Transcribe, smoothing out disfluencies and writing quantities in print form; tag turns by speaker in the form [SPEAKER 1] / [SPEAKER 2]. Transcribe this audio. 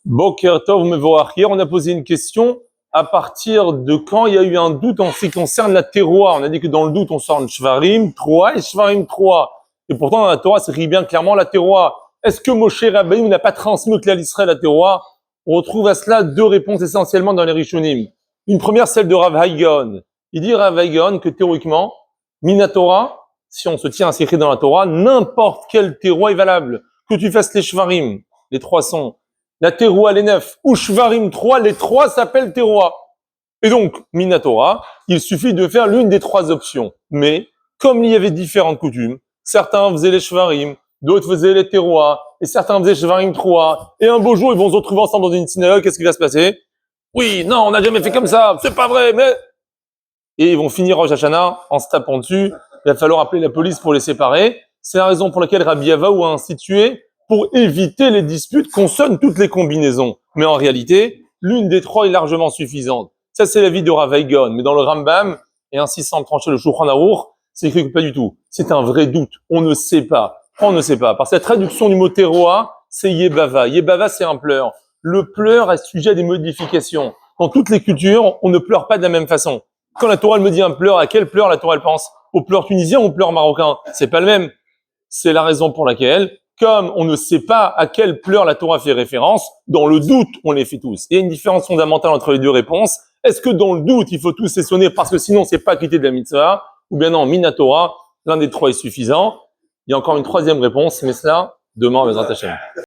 [SPEAKER 1] Boker Tov Mevorach. Hier, on a posé une question à partir de quand il y a eu un doute en ce qui concerne la terroir. On a dit que dans le doute, on sort Shvarim 3 et Shvarim 3. Et pourtant, dans la Torah, c'est écrit bien clairement la terroir. Est-ce que Moshe Rabbeinu n'a pas transmis au clan d'Israël la terroir? On retrouve à cela deux réponses essentiellement dans les Rishonim. Une première, celle de Rav Hai-Gaon. Il dit Rav Hai-Gaon que théoriquement, Minatora, si on se tient à ce qui est écrit dans la Torah, n'importe quel terroir est valable. Que tu fasses les Shvarim, les 300, la Teroua, les 9, ou Shvarim 3, les 3 s'appellent Teroua. Et donc, Minatora, il suffit de faire l'une des 3 options. Mais, comme il y avait différentes coutumes, certains faisaient les Shvarim, d'autres faisaient les Teroua, et certains faisaient Shvarim 3, et un beau jour, ils vont se retrouver ensemble dans une synagogue, qu'est-ce qui va se passer? Oui, non, on n'a jamais fait comme ça, c'est pas vrai, mais... Et ils vont finir Rosh Hashanah en se tapant dessus, il va falloir appeler la police pour les séparer. C'est la raison pour laquelle Rabbi Avaou a institué pour éviter les disputes qu'on sonne toutes les combinaisons. Mais en réalité, l'une des 3 est largement suffisante. Ça, c'est l'avis de Rav Hai-Gaon. Mais dans le Rambam, et ainsi sans trancher le Shulchan Aruch, c'est écrit que pas du tout. C'est un vrai doute. On ne sait pas. On ne sait pas. Parce que la traduction du mot teroa, c'est Yebava. Yebava, c'est un pleur. Le pleur est sujet à des modifications. Dans toutes les cultures, on ne pleure pas de la même façon. Quand la Torah elle me dit un pleur, à quel pleur la Torah elle pense? Au pleur tunisien ou au pleur marocain? C'est pas le même. C'est la raison pour laquelle, comme on ne sait pas à quelle pleur la Torah fait référence, dans le doute, on les fait tous. Il y a une différence fondamentale entre les deux réponses. Est-ce que dans le doute, il faut tous les sonner parce que sinon c'est pas quitter de la mitzvah? Ou bien non, Minatora, l'un des 3 est suffisant. Il y a encore une 3e réponse, mais cela, demain, Bezrat Hashem.